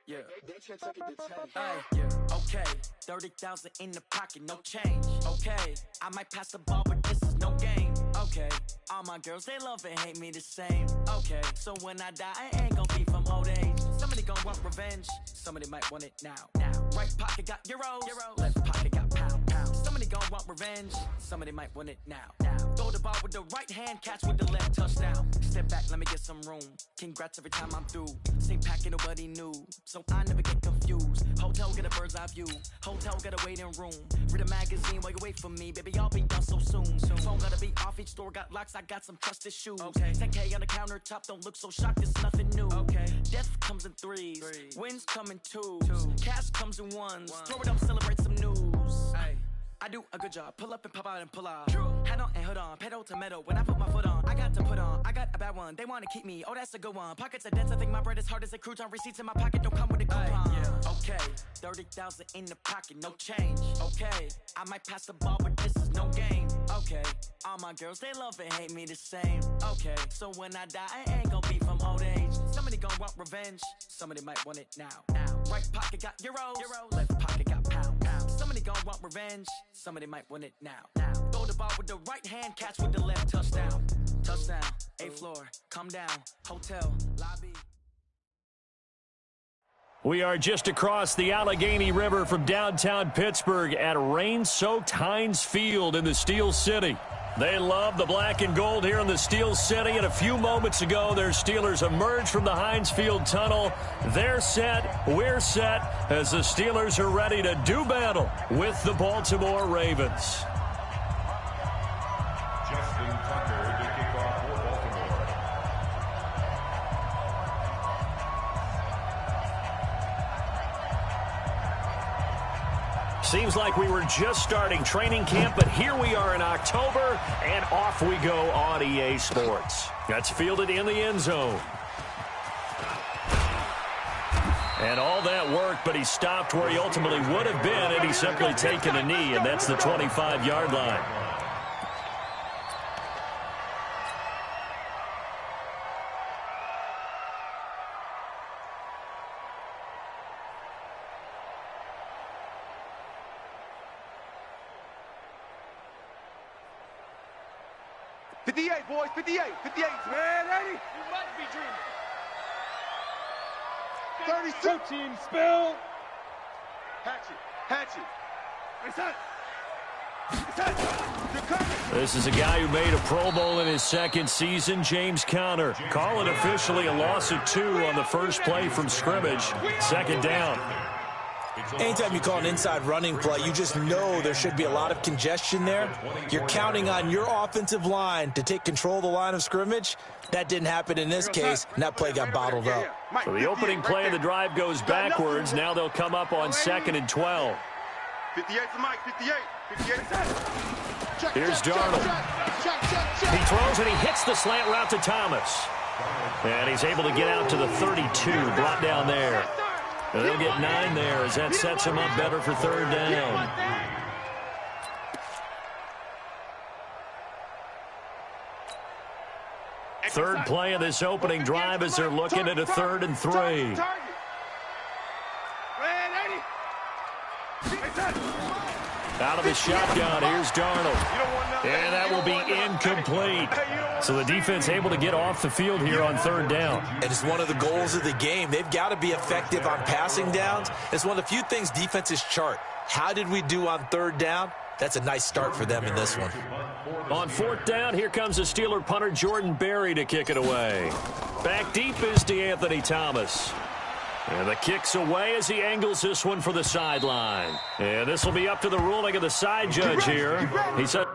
Yeah. Yeah. Okay. 30,000 in the pocket, no change. Okay. I might pass the ball, but this is no game. Okay. All my girls, they love and hate me the same. Okay. So when I die, I ain't gonna be from old age. Somebody gonna want revenge. Somebody might want it now. Right pocket got euros. Left pocket got pounds. Somebody gonna want revenge. Somebody might want it now. Throw the ball with the right hand, catch with the left, touchdown. Step back, let me get some room. Congrats every time I'm through. Same packet, nobody knew, so I never get confused. Hotel get a bird's eye view. Hotel get a waiting room. Read a magazine while you wait for me, baby. I'll be done so soon. Phone gotta be off. Each store got locks. I got some trusted shoes. 10K on the countertop. Don't look so shocked. It's nothing new. Death comes in threes. Wins come in twos. Cash comes in ones. Throw it up, celebrate some news. I do a good job. Pull up and pop out and pull out. Hat on and hood on. Pedal to metal. When I put my foot on, I got to put on. I got a bad one. They want to keep me. Oh, that's a good one. Pockets are dense. I think my bread is hard as a crouton. Receipts in my pocket don't come with a coupon. Okay. 30,000 in the pocket. No change. Okay. I might pass the ball, but this is no game. Okay. All my girls, they love and hate me the same. Okay. So when I die, I ain't gonna be from old age. Somebody gonna want revenge. Somebody might want it now. Right pocket got euros. Left pocket got pounds. Somebody gonna want revenge. Somebody might want it now. Throw the ball with the right hand, catch with the left, touchdown. Touchdown, 8th floor, come down, hotel, lobby. We are just across the Allegheny River from downtown Pittsburgh at rain-soaked Heinz Field in the Steel City. They love the black and gold here in the Steel City, and a few moments ago, their Steelers emerged from the Heinz Field tunnel. They're set, we're set, as the Steelers are ready to do battle with the Baltimore Ravens. Seems like we were just starting training camp, but here we are in October, and off we go on EA Sports. That's fielded in the end zone. And all that worked, but he stopped where he ultimately would have been had he simply taken a knee, and that's the 25-yard line. Boys, 58, man, 80. You might be dreaming. 36. Team spill. Hatchet. This is a guy who made a Pro Bowl in his second season, James Conner. Call it officially a loss of 2 on the first play from scrimmage. Second down. Anytime you call an inside running play, you just know there should be a lot of congestion there. You're counting on your offensive line to take control of the line of scrimmage. That didn't happen in this case, and that play got bottled up. So the opening play of the drive goes backwards. Now they'll come up on 2nd and 12. 58 for Mike, 58. Here's Darnold. He throws and he hits the slant route to Thomas. And he's able to get out to the 32, brought down there. And they'll get 9 there as that sets him up better for 3rd down. Third play of this opening drive as they're looking at a 3rd and 3. Out of the shotgun, here's Darnold. And that will be incomplete. So the defense able to get off the field here on 3rd down. And it's one of the goals of the game. They've got to be effective on passing downs. It's one of the few things defenses chart. How did we do on 3rd down? That's a nice start for them in this one. On 4th down, here comes the Steeler punter Jordan Berry to kick it away. Back deep is DeAnthony Thomas. And the kick's away as he angles this one for the sideline. And this will be up to the ruling of the side judge here. He said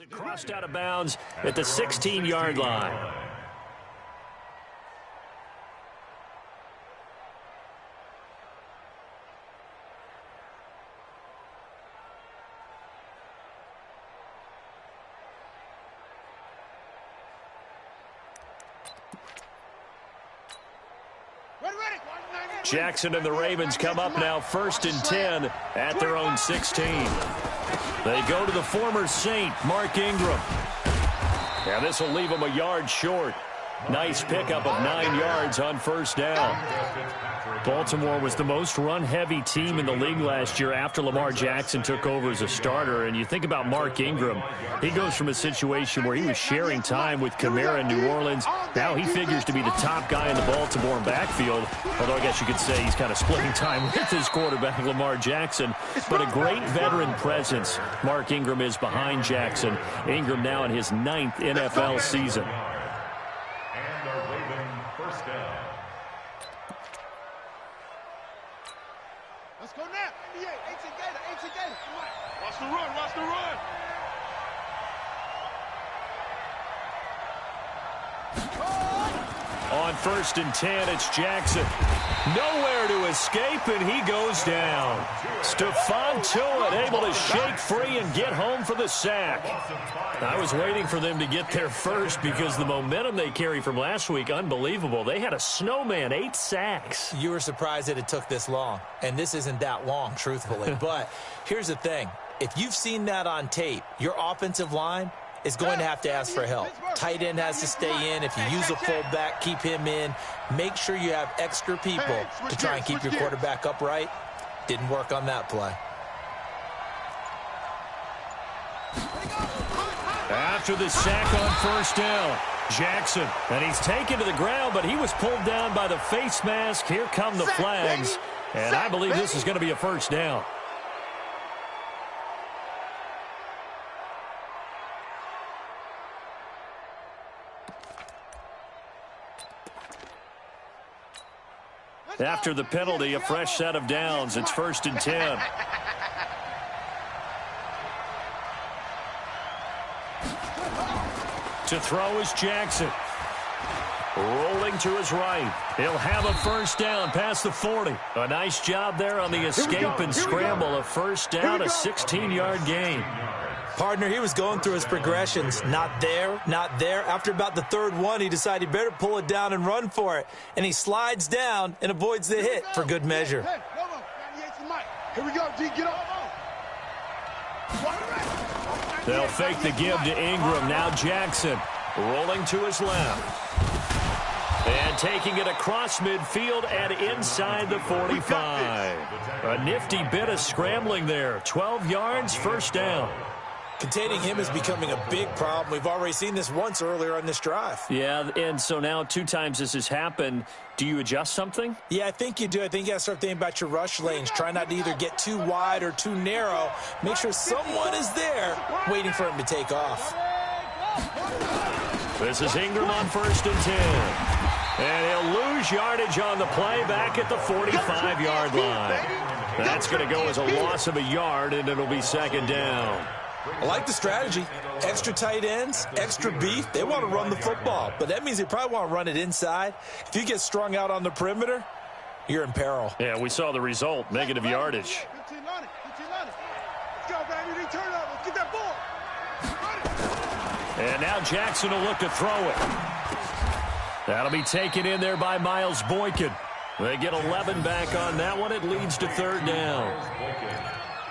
It crossed out of bounds at the 16-yard line. Jackson and the Ravens come up now 1st and 10 at their own 16. They go to the former Saint, Mark Ingram. And this will leave him a yard short. Nice pickup of 9 yards on 1st down. Baltimore was the most run-heavy team in the league last year after Lamar Jackson took over as a starter. And you think about Mark Ingram, he goes from a situation where he was sharing time with Kamara in New Orleans. Now he figures to be the top guy in the Baltimore backfield, although I guess you could say he's kind of splitting time with his quarterback, Lamar Jackson. But a great veteran presence Mark Ingram is behind Jackson. Ingram now in his 9th NFL season. Let's go now. NBA, 18 Gator. Watch the run, watch the run. On 1st and 10, it's Jackson. Nowhere to escape, and he goes down. Stephon Tuitt able to shake free and get home for the sack. I was waiting for them to get there first because the momentum they carry from last week, unbelievable. They had a snowman, 8 sacks. You were surprised that it took this long, and this isn't that long, truthfully. But here's the thing. If you've seen that on tape, your offensive line is going to have to ask for help. Tight end has to stay in. If you use a fullback, keep him in. Make sure you have extra people to try and keep your quarterback upright. Didn't work on that play. After the sack on 1st down, Jackson, and he's taken to the ground, but he was pulled down by the face mask. Here come the flags, and I believe this is going to be a 1st down. After the penalty, a fresh set of downs. It's 1st and 10. To throw is Jackson. Rolling to his right. He'll have a 1st down past the 40. A nice job there on the escape and scramble. A 1st down, a 16-yard gain. Partner, he was going through his progressions. Not there, not there. After about the 3rd one, he decided he better pull it down and run for it. And he slides down and avoids the hit for good measure. Here we go, G, get up. They'll fake the give to Ingram. Now Jackson rolling to his left. And taking it across midfield and inside the 45. A nifty bit of scrambling there. 12 yards, 1st down. Containing him is becoming a big problem. We've already seen this once earlier on this drive. Yeah, and so now 2 times this has happened. Do you adjust something? Yeah, I think you do. I think you got to start thinking about your rush lanes. Try not to either get too wide or too narrow. Make sure someone is there waiting for him to take off. This is Ingram on 1st and 10. And he'll lose yardage on the play back at the 45-yard line. That's going to go as a loss of a yard, and it'll be 2nd down. I like the strategy. Extra tight ends, extra beef. They want to run the football, but that means they probably want to run it inside. If you get strung out on the perimeter, you're in peril. Yeah, we saw the result, negative yardage. And now Jackson will look to throw it. That'll be taken in there by Miles Boykin. They get 11 back on that one. It leads to 3rd down.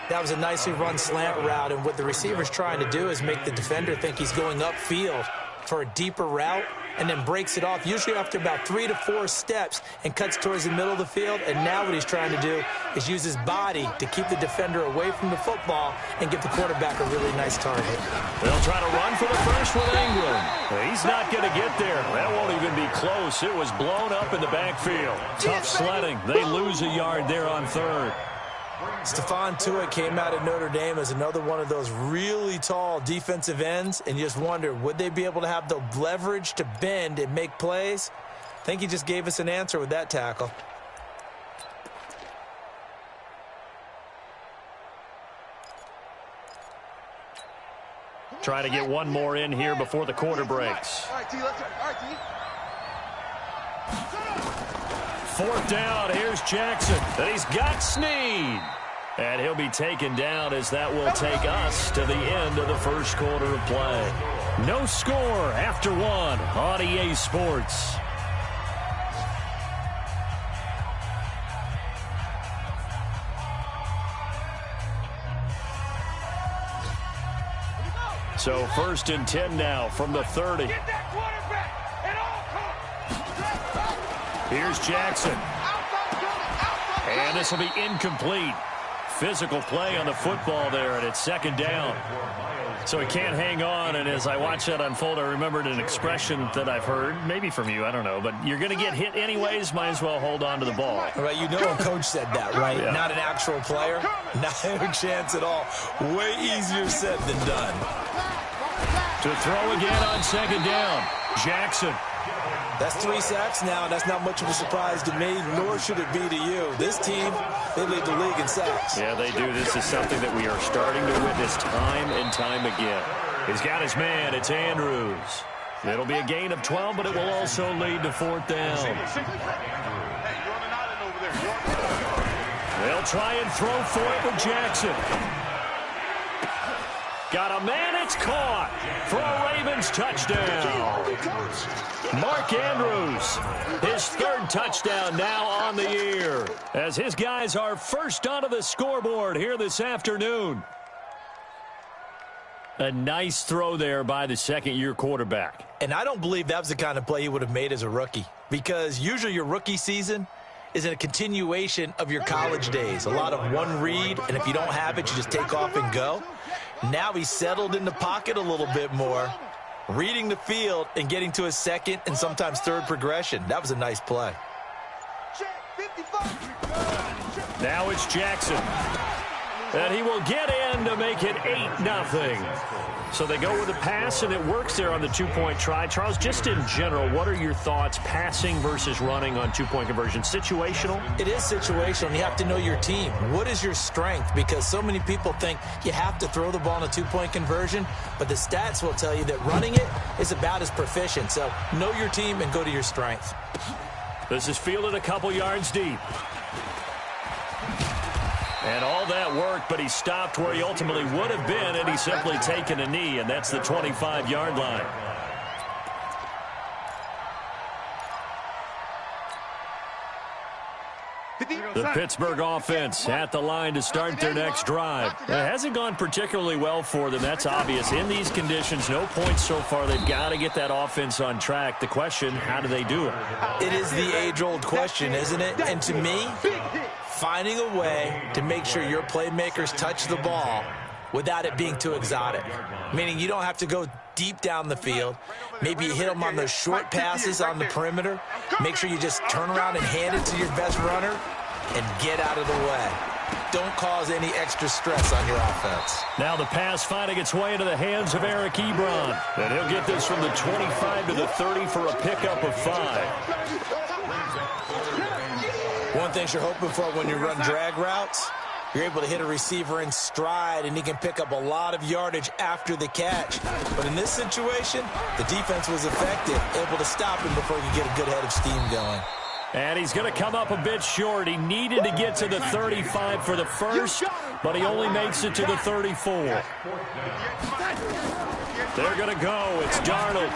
That was a nicely run slant route, and what the receiver's trying to do is make the defender think he's going upfield for a deeper route and then breaks it off, usually after about 3 to 4 steps, and cuts towards the middle of the field. And now what he's trying to do is use his body to keep the defender away from the football and give the quarterback a really nice target. They'll try to run for the first with Ingram. He's not going to get there. That won't even be close. It was blown up in the backfield. Tough sledding. They lose a yard there on 3rd. Stephon Tuitt came out of Notre Dame as another one of those really tall defensive ends, and you just wonder, would they be able to have the leverage to bend and make plays? I think he just gave us an answer with that tackle. try to get one more in here before the quarter breaks. All right, T, let's go. All right, T. Fourth down, here's Jackson. And he's got Snead. And he'll be taken down as that will take us to the end of the first quarter of play. No score after one on EA Sports. So 1st and 10 now from the 30. Get that quarterback at all costs. Here's Jackson. And this will be incomplete. Physical play on the football there, and it's 2nd down. So he can't hang on, and as I watch that unfold, I remembered an expression that I've heard, maybe from you, I don't know, but you're going to get hit anyways, might as well hold on to the ball. Right, you know a coach said that, right? Yeah. Not an actual player. Not a chance at all. Way easier said than done. To throw again on 2nd down, Jackson. That's 3 sacks now. That's not much of a surprise to me, nor should it be to you. This team, they lead the league in sacks. Yeah, they do. This is something that we are starting to witness time and time again. He's got his man. It's Andrews. It'll be a gain of 12, but it will also lead to 4th down. They'll try and throw for it with Jackson. Got a man, it's caught for a Ravens touchdown. Mark Andrews, his 3rd touchdown now on the year, as his guys are first onto the scoreboard here this afternoon. A nice throw there by the 2nd-year quarterback. And I don't believe that was the kind of play he would have made as a rookie, because usually your rookie season is a continuation of your college days. A lot of one read, and if you don't have it, you just take off and go. Now he's settled in the pocket a little bit more, reading the field and getting to his 2nd and sometimes 3rd progression. That was a nice play. Now it's Jackson. And he will get in to make it 8-0. So they go with a pass, and it works there on the 2-point try. Charles, just in general, what are your thoughts passing versus running on 2-point conversion? Situational? It is situational. You have to know your team. What is your strength? Because so many people think you have to throw the ball in a 2-point conversion, but the stats will tell you that running it is about as proficient. So know your team and go to your strength. This is fielded a couple yards deep. And all that worked, but he stopped where he ultimately would have been, and he's simply taken a knee, and that's the 25-yard line. The Pittsburgh offense at the line to start their next drive. It hasn't gone particularly well for them. That's obvious. In these conditions, no points so far. They've got to get that offense on track. The question, how do they do it? It is the age-old question, isn't it? And to me, finding a way to make sure your playmakers touch the ball without it being too exotic. Meaning you don't have to go deep down the field. Maybe you hit them on those short passes on the perimeter. Make sure you just turn around and hand it to your best runner and get out of the way. Don't cause any extra stress on your offense. Now the pass finding its way into the hands of Eric Ebron. And he'll get this from the 25 to the 30 for a pickup of 5. One thing you're hoping for when you run drag routes, you're able to hit a receiver in stride, and he can pick up a lot of yardage after the catch. But in this situation, the defense was effective, able to stop him before he could get a good head of steam going. And he's going to come up a bit short. He needed to get to the 35 for the first, but he only makes it to the 34. They're going to go. It's Darnold.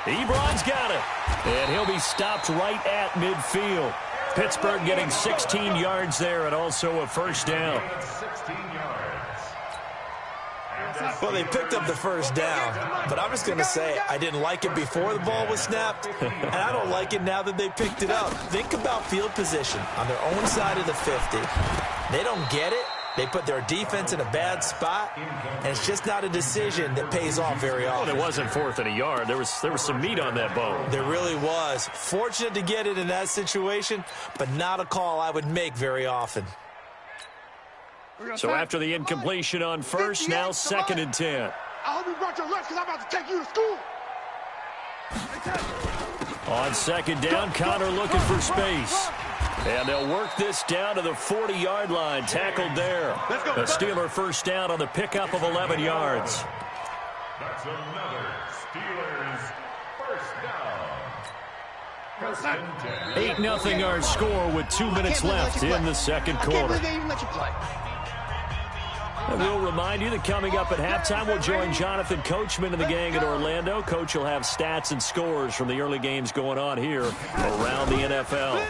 Ebron's got it. And he'll be stopped right at midfield. Pittsburgh getting 16 yards there and also a first down. Well, they picked up the first down, but I'm just going to say I didn't like it before the ball was snapped, and I don't like it now that they picked it up. Think about field position on their own side of the 50. They don't get it. They put their defense in a bad spot, and it's just not a decision that pays off very often. Well, it wasn't 4th and a yard. There was some meat on that bone. There really was. Fortunate to get it in that situation, but not a call I would make very often. So after the incompletion on first, now 2nd and 10. I hope you brought your lunch because I'm about to take you to school. On 2nd down, Connor looking for space. And they'll work this down to the 40-yard line. Tackled there. A Steeler first down on the pickup of 11 yards. That's another Steelers first down. 8-0 our score with 2 minutes left in the second quarter. And we'll remind you that coming up at halftime, we'll join Jonathan Coachman and the gang in Orlando. Coach will have stats and scores from the early games going on here around the NFL.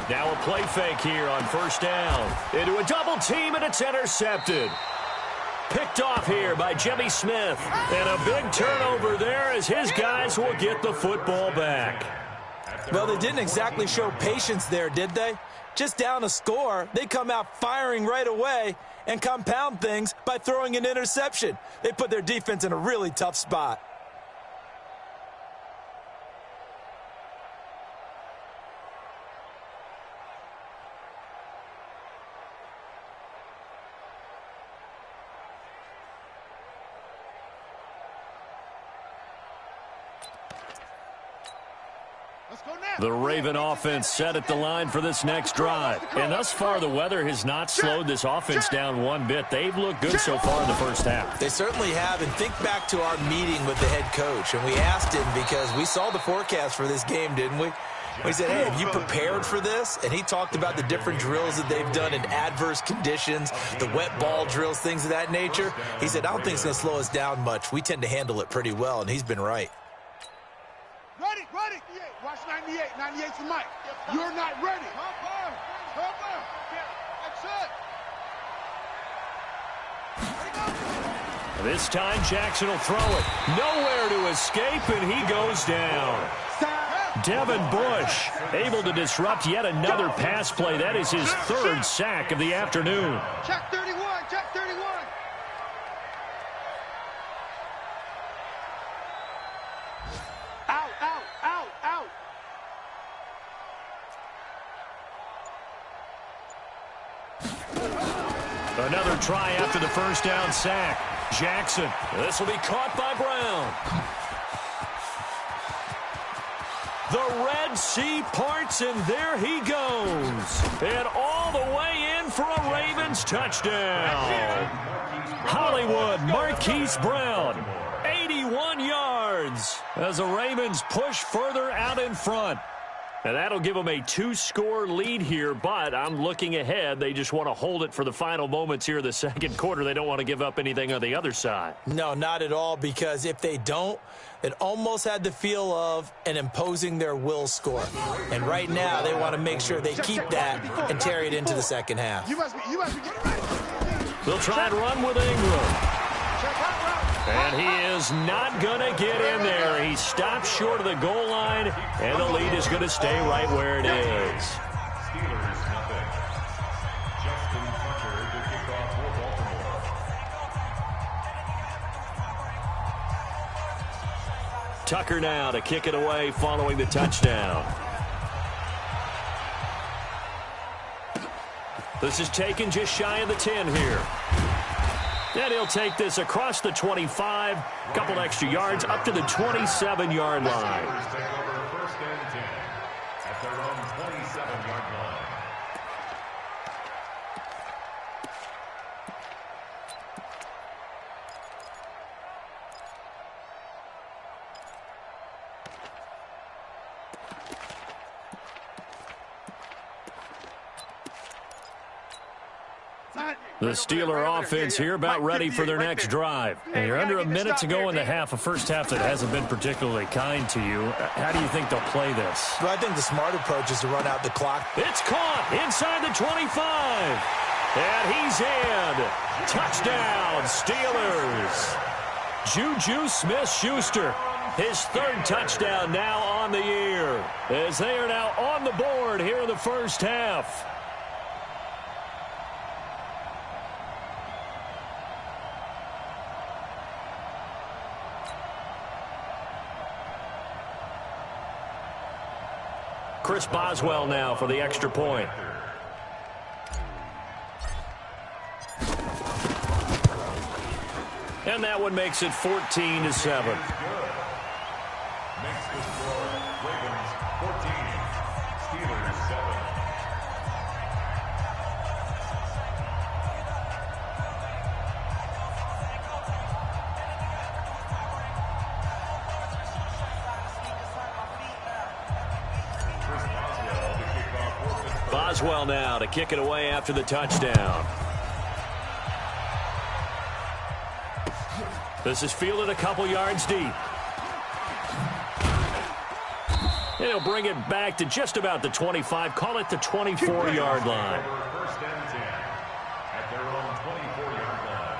Now a play fake here on first down. Into a double team, and it's intercepted. Picked off here by Jimmy Smith. And a big turnover there as his guys will get the football back. Well, they didn't exactly show patience there, did they? Just down a score, they come out firing right away and compound things by throwing an interception. They put their defense in a really tough spot. The Raven offense set at the line for this next drive. And thus far, the weather has not slowed this offense down one bit. They've looked good so far in the first half. They certainly have. And think back to our meeting with the head coach. And we asked him because we saw the forecast for this game, didn't we? We said, hey, have you prepared for this? And he talked about the different drills that they've done in adverse conditions, the wet ball drills, things of that nature. He said, I don't think it's going to slow us down much. We tend to handle it pretty well, and he's been right. Ready, ready. Watch 98. 98's the mic. You're not ready. Come on. That's it. This time, Jackson will throw it. Nowhere to escape, and he goes down. Devin Bush able to disrupt yet another pass play. That is his third sack of the afternoon. Check 31. Check 31. Out. Another try after the first down sack. Jackson. This will be caught by Brown. The Red Sea parts, and there he goes. And all the way in for a Ravens touchdown. Hollywood Marquise Brown, 81 yards as the Ravens push further out in front. And that'll give them a 2-score lead here, but I'm looking ahead. They just want to hold it for the final moments here in the second quarter. They don't want to give up anything on the other side. No, not at all, because if they don't, it almost had the feel of an imposing their will score. And right now, they want to make sure they keep that and carry it into the second half. You must be getting ready. They'll try and run with Ingram. And he is not going to get in there. He stops short of the goal line, and the lead is going to stay right where it is. Steelers nothing. Justin Tucker to kick off for Baltimore. Tucker now to kick it away following the touchdown. This is taken just shy of the 10 here. And he'll take this across the 25, a couple extra yards, up to the 27-yard line. Steelers take over first and 10 at their own 27-yard line. The Steeler offense here about ready for their next drive. And you're under a minute to go in the half, a first half that hasn't been particularly kind to you. How do you think they'll play this? Well, I think the smart approach is to run out the clock. It's caught inside the 25. And he's in. Touchdown, Steelers. Juju Smith-Schuster, his third touchdown now on the year, as they are now on the board here in the first half. Chris Boswell now for the extra point. And that one makes it 14-7. Makes the score Ravens 14, Steelers 7. Boswell now to kick it away after the touchdown. This is fielded a couple yards deep. And he'll bring it back to just about the 25, call it the 24-yard line. First and 10 at their own 24-yard line.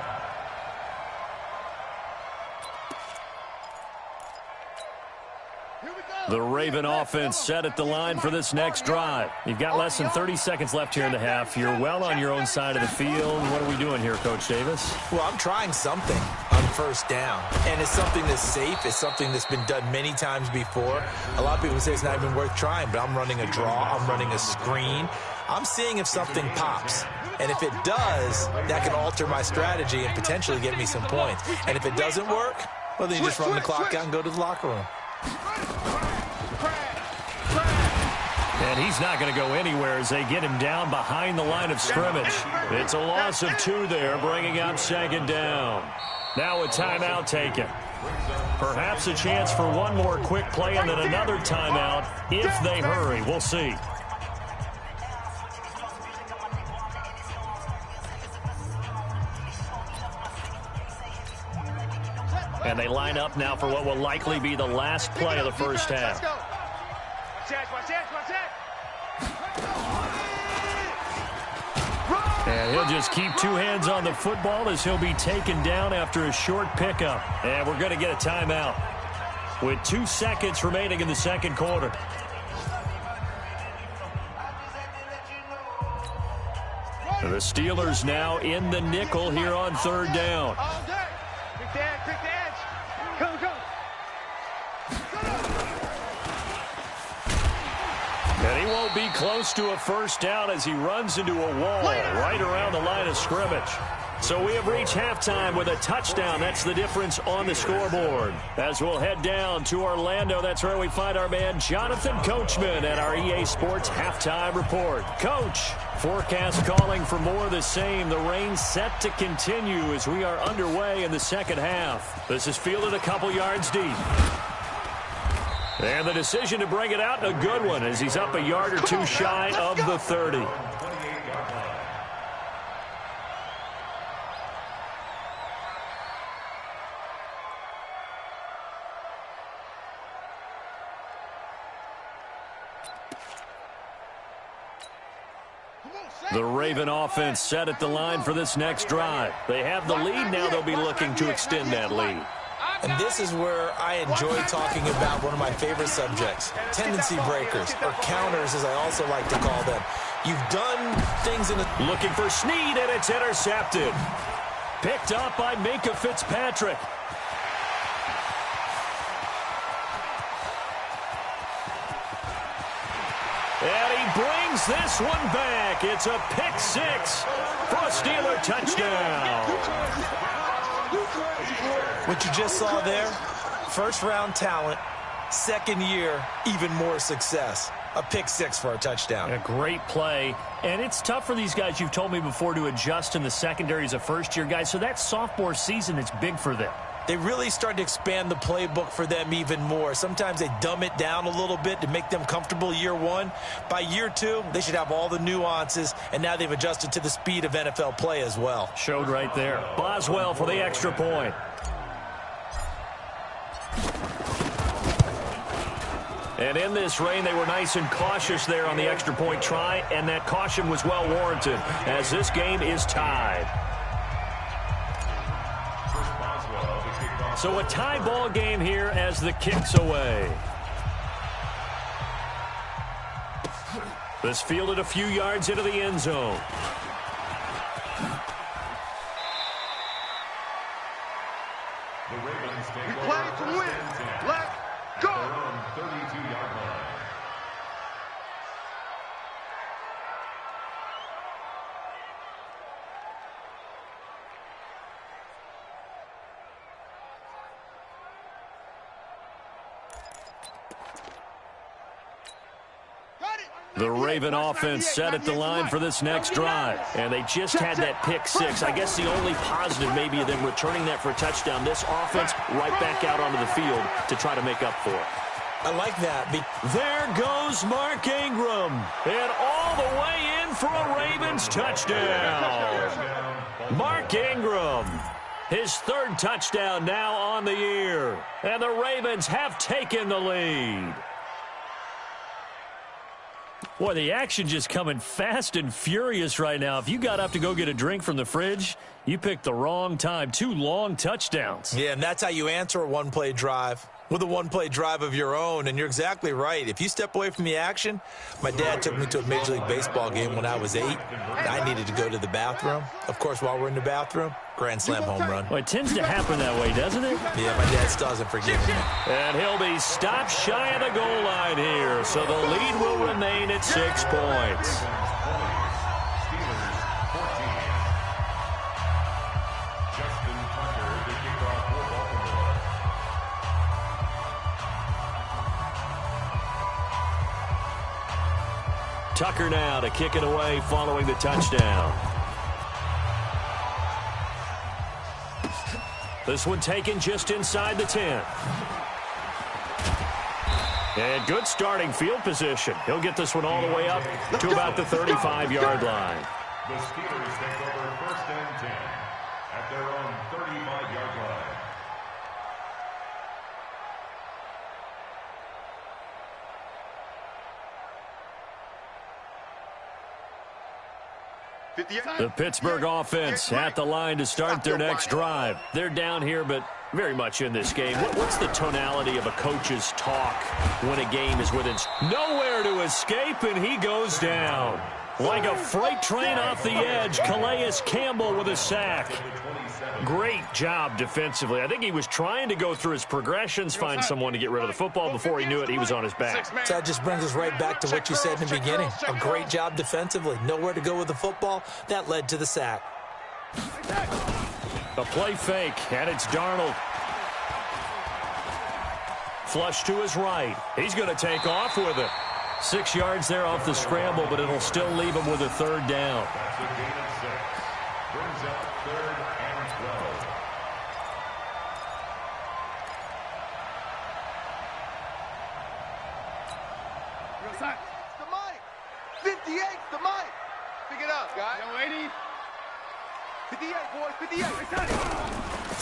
The Raven offense set at the line for this next drive. You've got less than 30 seconds left here in the half. You're well on your own side of the field. What are we doing here, Coach Davis? Well, I'm trying something on first down, and it's something that's safe. It's something that's been done many times before. A lot of people say it's not even worth trying, but I'm running a draw. I'm running a screen. I'm seeing if something pops. And if it does, that can alter my strategy and potentially get me some points. And if it doesn't work, well, then you just run the clock out and go to the locker room. And he's not going to go anywhere as they get him down behind the line of scrimmage. It's a loss of 2 there, bringing up second down. Now a timeout taken. Perhaps a chance for one more quick play and then another timeout if they hurry. We'll see. And they line up now for what will likely be the last play of the first half. And he'll just keep 2 hands on the football as he'll be taken down after a short pickup. And we're going to get a timeout with 2 seconds remaining in the second quarter. The Steelers now in the nickel here on third down. And he won't be close to a first down as he runs into a wall right around the line of scrimmage. So we have reached halftime with a touchdown. That's the difference on the scoreboard. As we'll head down to Orlando, that's where we find our man Jonathan Coachman at our EA Sports Halftime Report. Coach, forecast calling for more of the same. The rain set to continue as we are underway in the second half. This is fielded a couple yards deep. And the decision to bring it out, a good one, as he's up a yard or 2 shy of the 30. The Raven offense set at the line for this next drive. They have the lead now. They'll be looking to extend that lead. And this is where I enjoy talking about one of my favorite subjects, tendency breakers, or counters as I also like to call them. You've done things in the... Looking for Snead, and it's intercepted. Picked up by Minka Fitzpatrick. And he brings this one back. It's a pick 6 for a Steeler touchdown. What you just saw there, first-round talent, second year, even more success. A pick 6 for a touchdown. A great play. And it's tough for these guys, you've told me before, to adjust in the secondary as a first-year guy. So that sophomore season is big for them. They really start to expand the playbook for them even more. Sometimes they dumb it down a little bit to make them comfortable year 1. By year 2, they should have all the nuances, and now they've adjusted to the speed of NFL play as well. Showed right there. Boswell for the extra point. And in this rain, they were nice and cautious there on the extra point try, and that caution was well warranted as this game is tied. So a tie ball game here as the kick's away. This fielded a few yards into the end zone. The Ravens take We over play to first win. and 10 Let's at go. their own 32-yard line. The Raven offense set at the line for this next drive. And they just had that pick 6. I guess the only positive maybe of them returning that for a touchdown. This offense right back out onto the field to try to make up for it. I like that. There goes Mark Ingram. And all the way for a Ravens touchdown. Mark Ingram, his third touchdown now on the year. And the Ravens have taken the lead. Boy, the action just coming fast and furious right now. If you got up to go get a drink from the fridge, you picked the wrong time. 2 long touchdowns. Yeah, and that's how you answer a one-play drive, with a one-play drive of your own. And you're exactly right. If you step away from the action, my dad took me to a Major League Baseball game when I was 8. And I needed to go to the bathroom. Of course, while we're in the bathroom, grand slam home run. Well, it tends to happen that way, doesn't it? Yeah, my dad still hasn't forgiven me. And he'll be stopped shy of the goal line here. So the lead will remain at 6 points. Tucker now to kick it away following the touchdown. This one taken just inside the 10. And good starting field position. He'll get this one all the way up to about the 35-yard line. The Steelers take over 1st and 10 at their own 35-yard line. The Pittsburgh offense at the line to start their next drive. They're down here, but very much in this game. What's the tonality of a coach's talk when a game is within? Nowhere to escape, and he goes down. Like a freight train off the edge, Calais Campbell with a sack. Great job defensively. I think he was trying to go through his progressions, find someone to get rid of the football. Before he knew it, he was on his back. So that just brings us right back to what you said in the beginning. A great job defensively. Nowhere to go with the football. That led to the sack. A play fake, and it's Darnold. Flush to his right. He's going to take off with it. 6 yards there off the scramble, but it'll still leave him with a 3rd down. That's a gain of 6. Brings up 3rd and 12. The mic. 58, the mic. Pick it up, guys. Young lady. 58, boys, 58.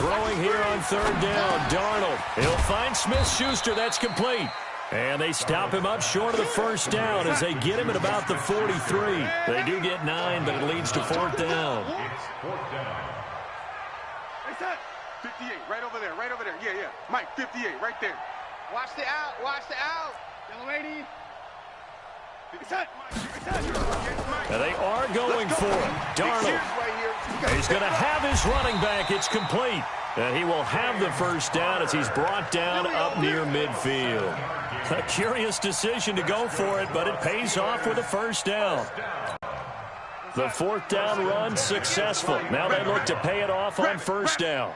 Throwing here on 3rd down, Darnold. He'll find Smith-Schuster. That's complete. And they stop him up short of the 1st down as they get him at about the 43. They do get 9, but it leads to 4th down. It's 4th down. 58, right over there, right over there. Yeah, yeah. Mike, 58, right there. Watch the out, watch the out. Young lady. And they are going for it. Darnold. He's going to have his running back. It's complete. And he will have the 1st down as he's brought down up near midfield. A curious decision to go for it, but it pays off with a 1st down. The 4th down run successful. Now they look to pay it off on 1st down.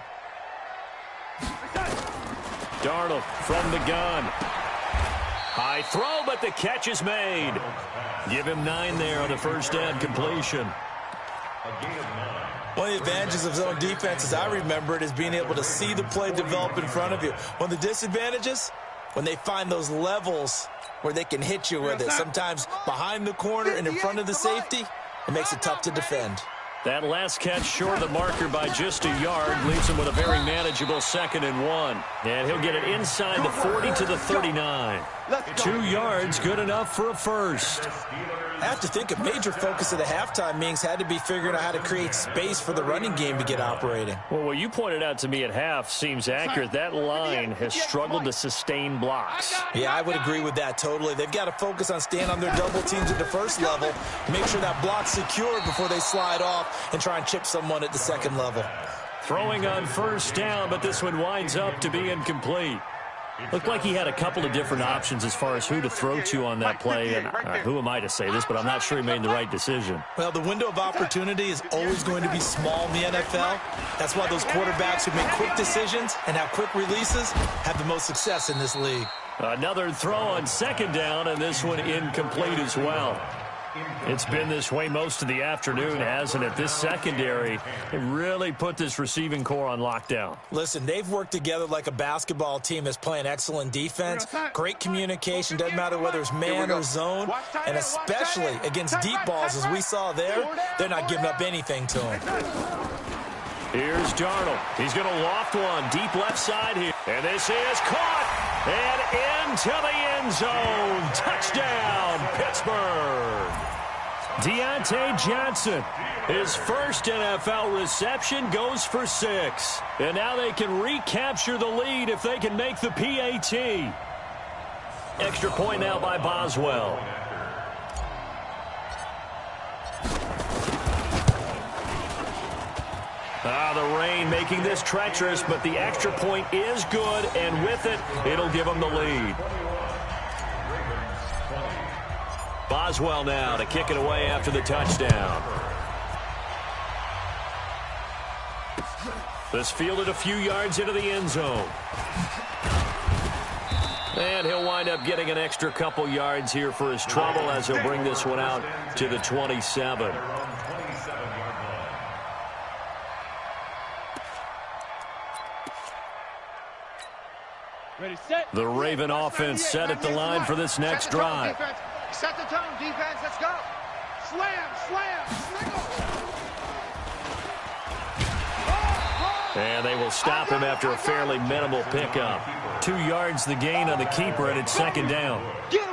Darnold from the gun. High throw, but the catch is made. Give him 9 there on the 1st down completion. One of the advantages of zone defense, as I remember it, is being able to see the play develop in front of you. One of the disadvantages, when they find those levels where they can hit you with it. Sometimes behind the corner and in front of the safety, it makes it tough to defend. That last catch short of the marker by just a yard leaves him with a very manageable 2nd and 1. And he'll get it inside the 40 to the 39. 2 yards, good enough for a 1st. I have to think a major focus of the halftime meetings had to be figuring out how to create space for the running game to get operating. Well, what you pointed out to me at half seems accurate. That line has struggled to sustain blocks. Yeah, I would agree with that totally. They've got to focus on staying on their double teams at the 1st level, make sure that block's secured before they slide off and try and chip someone at the 2nd level. Throwing on 1st down, but this one winds up to be incomplete. Looked like he had a couple of different options as far as who to throw to on that play. And who am I to say this, but I'm not sure he made the right decision. Well, the window of opportunity is always going to be small in the NFL. That's why those quarterbacks who make quick decisions and have quick releases have the most success in this league. Another throw on 2nd down, and this one incomplete as well. It's been this way most of the afternoon, hasn't it? This secondary really put this receiving core on lockdown. Listen, they've worked together like a basketball team that's playing excellent defense. Great communication, doesn't matter whether it's man or zone. And especially against deep balls, as we saw there, they're not giving up anything to him. Here's Darnold. He's going to loft one deep left side here. And this is caught and into the end zone. Touchdown, Pittsburgh. Deontay Johnson, his first NFL reception, goes for 6. And now they can recapture the lead if they can make the PAT. Extra point now by Boswell. The rain making this treacherous, but the extra point is good, and with it, it'll give them the lead. Boswell now to kick it away after the touchdown. This fielded a few yards into the end zone. And he'll wind up getting an extra couple yards here for his trouble as he'll bring this one out to the 27. Ready, set. The Raven offense set at the line for this next drive. Set the tone, defense. Let's go. Slam, slam, And they will stop him after a fairly minimal pickup. 2 yards the gain on the keeper, and it's second down.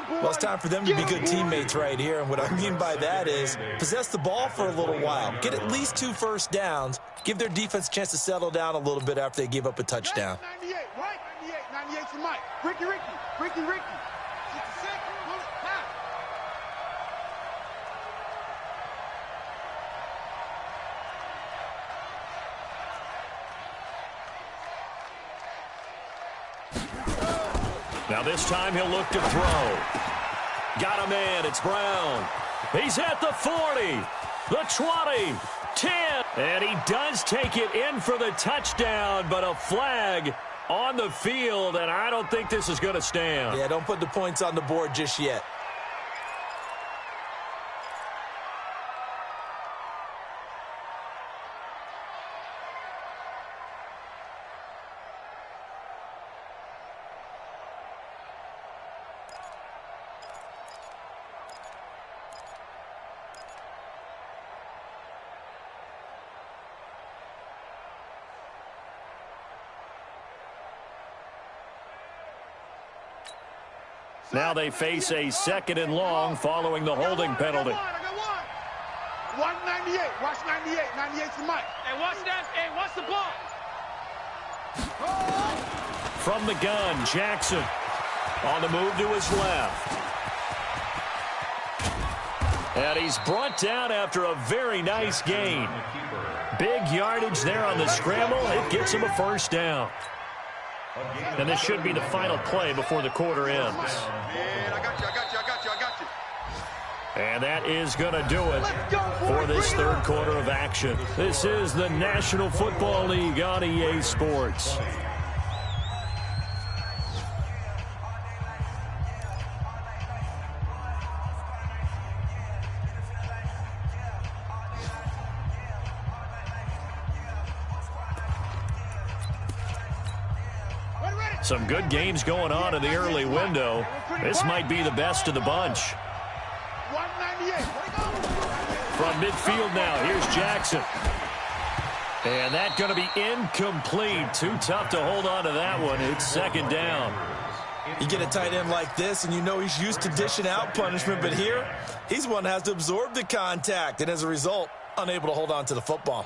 Well, it's time for them to be good teammates right here. And what I mean by that is possess the ball for a little while. Get at least 2 first downs. Give their defense a chance to settle down a little bit after they give up a touchdown. 98, right? 98 for Mike. Ricky. 66, pull it, pass. Now this time he'll look to throw. Got a man. It's Brown. He's at the 40, the 20, 10. And he does take it in for the touchdown, but a flag on the field, and I don't think this is going to stand. Yeah, don't put the points on the board just yet. Now they face a 2nd and long following the holding penalty. I got one. 198. Watch 98. 98 for Mike. Hey, watch that. Hey, watch the ball. From the gun, Jackson on the move to his left. And he's brought down after a very nice gain. Big yardage there on the scramble. It gets him a first down. And this should be the final play before the quarter ends. Man, I got you. And that is going to do it for this third quarter of action. This is the National Football League on EA Sports. Some good games going on in the early window. This might be the best of the bunch. 198. From midfield now, here's Jackson. And that's going to be incomplete. Too tough to hold on to that one. It's second down. You get a tight end like this, and you know he's used to dishing out punishment, but here, he's one that has to absorb the contact, and as a result, unable to hold on to the football.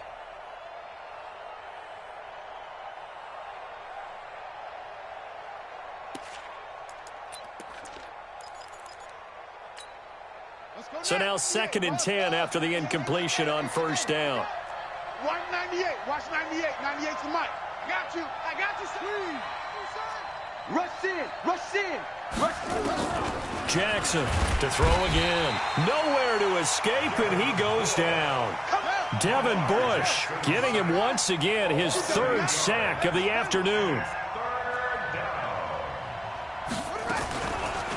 So now 2nd and 10 after the incompletion on first down. 198. Watch 98. 98 for Mike. I got you, Steve. Rush in. Jackson to throw again. Nowhere to escape, and he goes down. Devin Bush getting him once again his 3rd sack of the afternoon.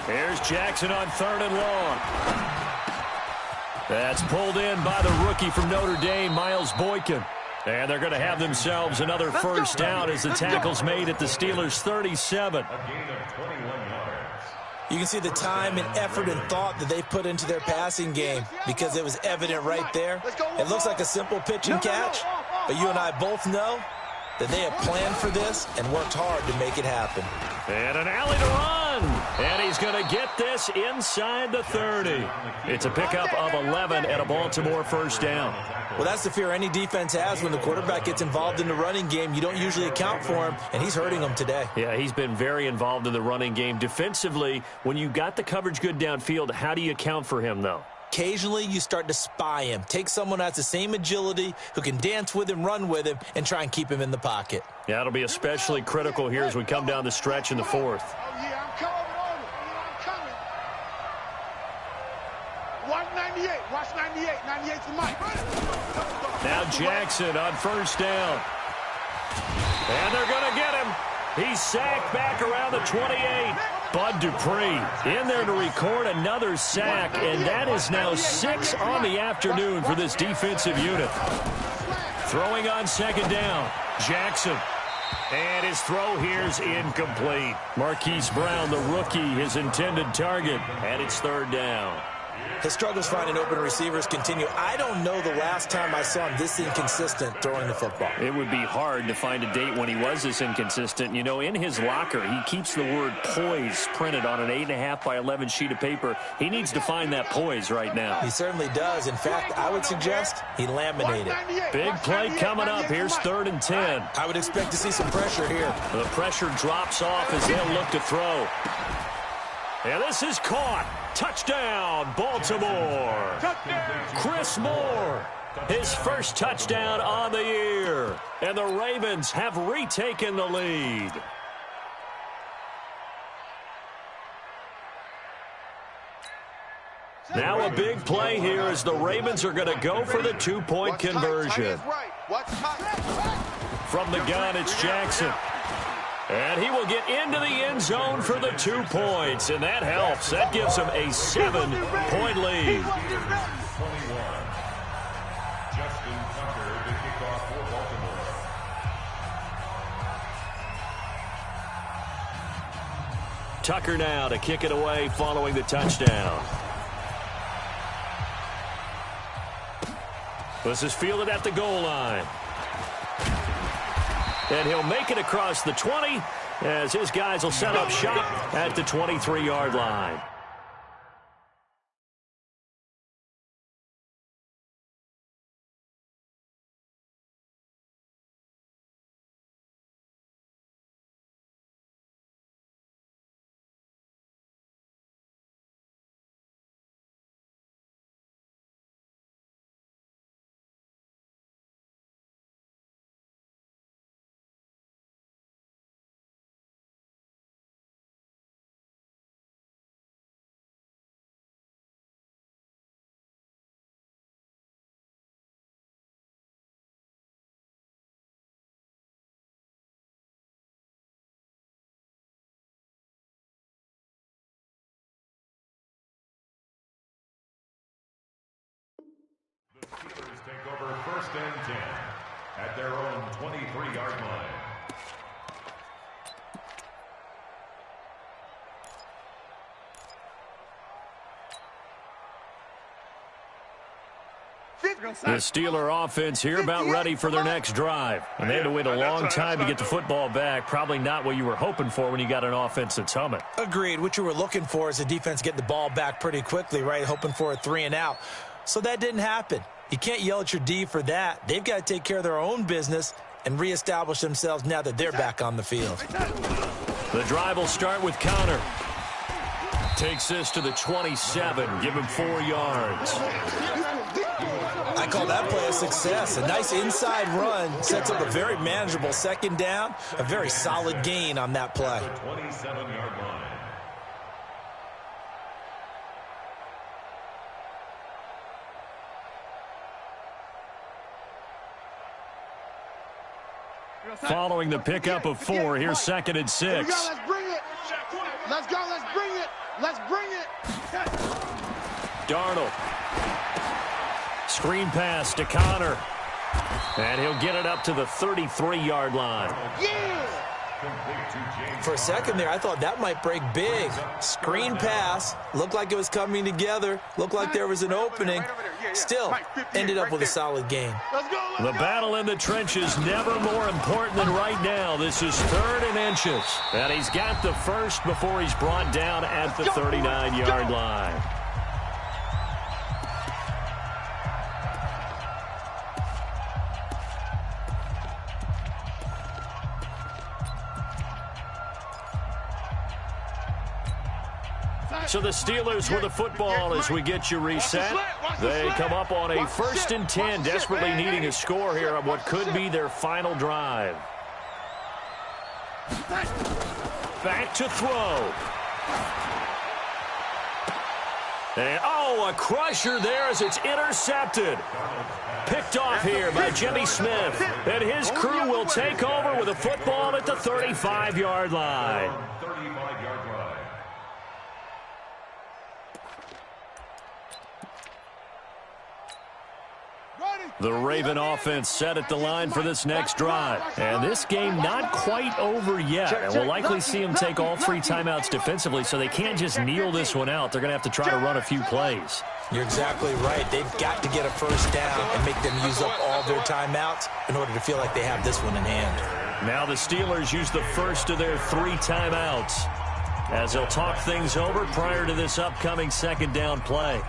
Here's Jackson on 3rd and long. That's pulled in by the rookie from Notre Dame, Miles Boykin. And they're going to have themselves another first down as the tackle's made at the Steelers' 37. A gain of 21 yards. You can see the time and effort and thought that they put into their passing game because it was evident right there. It looks like a simple pitch and catch, but you and I both know that they have planned for this and worked hard to make it happen. And an alley to run. And he's going to get this inside the 30. It's a pickup of 11 and a Baltimore first down. Well, that's the fear any defense has when the quarterback gets involved in the running game. You don't usually account for him, and he's hurting them today. Yeah, he's been very involved in the running game. Defensively, when you got the coverage good downfield, how do you account for him, though? Occasionally, you start to spy him. Take someone that has the same agility, who can dance with him, run with him, and try and keep him in the pocket. Yeah, it'll be especially critical here as we come down the stretch in the fourth. Oh, yeah, I'm coming. Watch 98. Watch 98. 98's the mic. Now Jackson on first down. And they're going to get him. He's sacked back around the 28. Bud Dupree in there to record another sack, and that is now 6 on the afternoon for this defensive unit. Throwing on second down, Jackson. And his throw here's incomplete. Marquise Brown, the rookie, his intended target, and it's third down. His struggles finding open receivers continue. I don't know the last time I saw him this inconsistent throwing the football. It would be hard to find a date when he was this inconsistent. You know, in his locker, he keeps the word poise printed on an 8.5 by 11 sheet of paper. He needs to find that poise right now. He certainly does. In fact, I would suggest he laminated. Big play coming up. Here's 3rd and 10. I would expect to see some pressure here. The pressure drops off as they'll look to throw. And this is caught. Touchdown, Baltimore. Chris Moore, his first touchdown on the year. And the Ravens have retaken the lead. Now a big play here as the Ravens are going to go for the 2-point conversion. From the gun, it's Jackson. And he will get into the end zone for the 2 points, and that helps. That gives him a 7-point lead. 21. Justin Tucker to kick off for Baltimore. Tucker now to kick it away following the touchdown. This is fielded at the goal line. And he'll make it across the 20 as his guys will set up shop at the 23-yard line. The Steelers take over 1st and 10 at their own 23-yard line. The Steeler offense here about ready for their next drive. And they had to wait a long time to get the football back. Probably not what you were hoping for when you got an offense that's humming. Agreed. What you were looking for is the defense get the ball back pretty quickly, right? Hoping for a 3 and out. So that didn't happen. You can't yell at your D for that. They've got to take care of their own business and reestablish themselves now that they're back on the field. The drive will start with Connor. Takes this to the 27. Give him 4 yards. I call that play a success. A nice inside run sets up a very manageable 2nd down. A very solid gain on that play. 27-yard line. Following the pickup of 4, here's 2nd and 6. Here we go, let's bring it. Let's go, let's bring it. Let's bring it. Darnold screen pass to Connor. And he'll get it up to the 33-yard line. For a second there, I thought that might break big. Screen pass. Looked like it was coming together. Looked like there was an opening. Still, ended up with a solid gain. The battle in the trenches never more important than right now. This is 3rd and inches. And he's got the first before he's brought down at the 39-yard line. So the Steelers with the football as we get you reset. They come up on a 1st and 10, desperately needing a score here on what could be their final drive. Back to throw. And, a crusher there as it's intercepted. Picked off here by Jimmy Smith. And his crew will take over with a football at the 35-yard line. The Raven offense set at the line for this next drive. And this game not quite over yet. And we'll likely see them take all 3 timeouts defensively, so they can't just kneel this one out. They're going to have to try to run a few plays. You're exactly right. They've got to get a first down and make them use up all their timeouts in order to feel like they have this one in hand. Now the Steelers use the first of their 3 timeouts as they'll talk things over prior to this upcoming 2nd down play.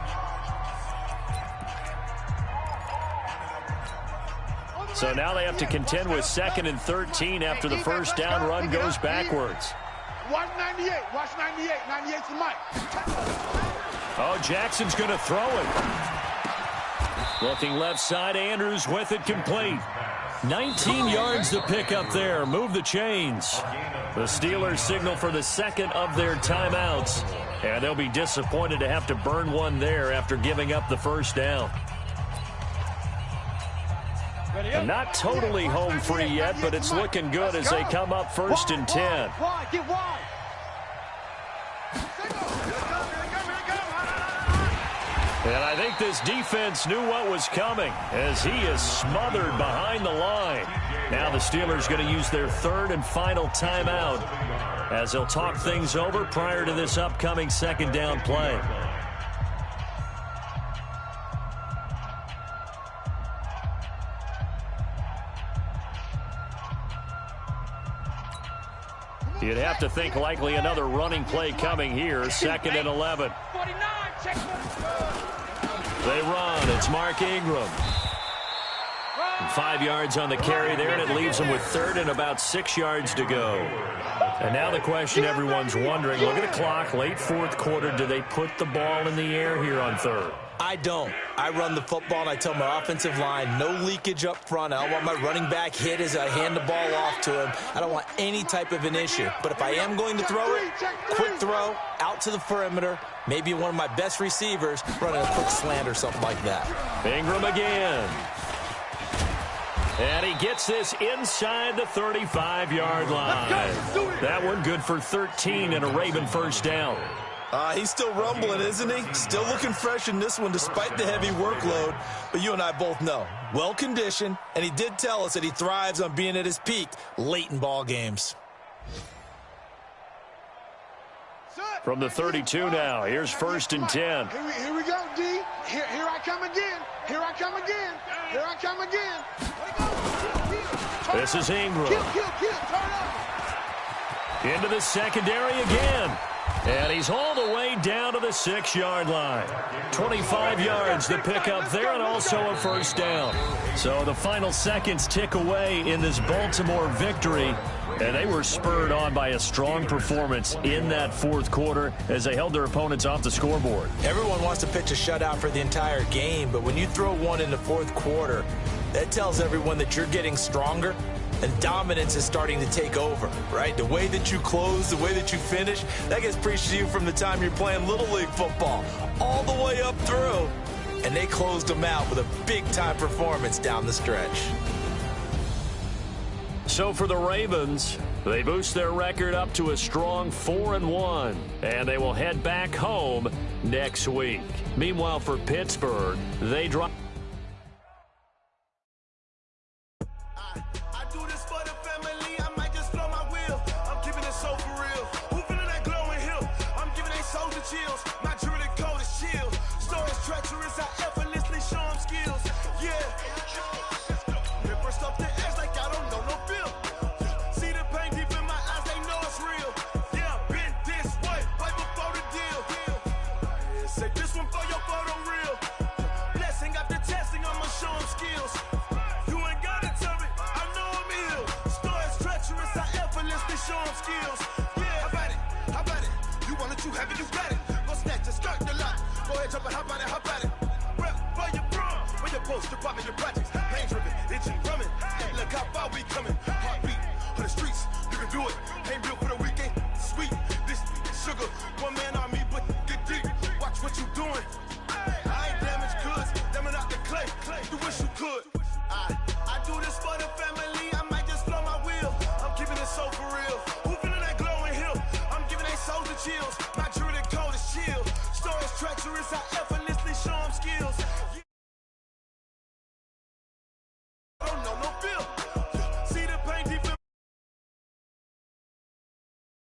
So now they have to contend with 2nd and 13 after the first down run goes backwards. Watch 98. Watch 98. 98's the mic. Oh, Jackson's going to throw it. Looking left side, Andrews with it complete. 19 yards to pick up there. Move the chains. The Steelers signal for the 2nd of their timeouts. And they'll be disappointed to have to burn one there after giving up the first down. And not totally home free yet, but it's looking good as they come up 1st and 10. And I think this defense knew what was coming as he is smothered behind the line. Now the Steelers going to use their 3rd and final timeout as they'll talk things over prior to this upcoming 2nd down play. You'd have to think likely another running play coming here. 2nd and 11. They run. It's Mark Ingram. 5 yards on the carry there, and it leaves them with 3rd and about 6 yards to go. And now the question everyone's wondering, look at the clock, late 4th quarter, do they put the ball in the air here on 3rd? I don't. I run the football, and I tell my offensive line, no leakage up front. I don't want my running back hit as I hand the ball off to him. I don't want any type of an issue. But if I am going to throw it, quick throw, out to the perimeter, maybe one of my best receivers running a quick slant or something like that. Ingram again. And he gets this inside the 35-yard line. That one good for 13 and a Raven first down. He's still rumbling, isn't he? Still looking fresh in this one despite the heavy workload. But you and I both know, well-conditioned, and he did tell us that he thrives on being at his peak late in ball games. From the 32 now, here's 1st and 10. Here we go, D. Here I come again. Here I come again. Here I come again. This is Ingram. Into the secondary again. And he's all the way down to the 6-yard line. 25 yards to pick up there, and also a first down. So the final seconds tick away in this Baltimore victory. And they were spurred on by a strong performance in that 4th quarter as they held their opponents off the scoreboard. Everyone wants to pitch a shutout for the entire game, but when you throw one in the 4th quarter, that tells everyone that you're getting stronger and dominance is starting to take over, right? The way that you close, the way that you finish, that gets preached to you from the time you're playing Little League football all the way up through. And they closed them out with a big-time performance down the stretch. So for the Ravens, they boost their record up to a strong 4-1, and they will head back home next week. Meanwhile, for Pittsburgh, they drop. baby, you got it. Go snatch it, start the lot. Go ahead, jump it, hop on it, hop at it. Rep for your bra, where your post, your poppin', your projects. Pain driven, itching, drumming. Hey, look how far we coming. Heartbeat on the streets, you can do it. Ain't built for the weekend. Sweet, this sugar, one man on me, but get deep. Watch what you doing. I ain't damaged goods, them are not the clay. You wish you could. I do this for the family. I might just blow my wheel. I'm keeping it so for real. Who feeling that glowing hill? I'm giving they souls the chills. My jewelry cold as chill. Storms treacherous, I ever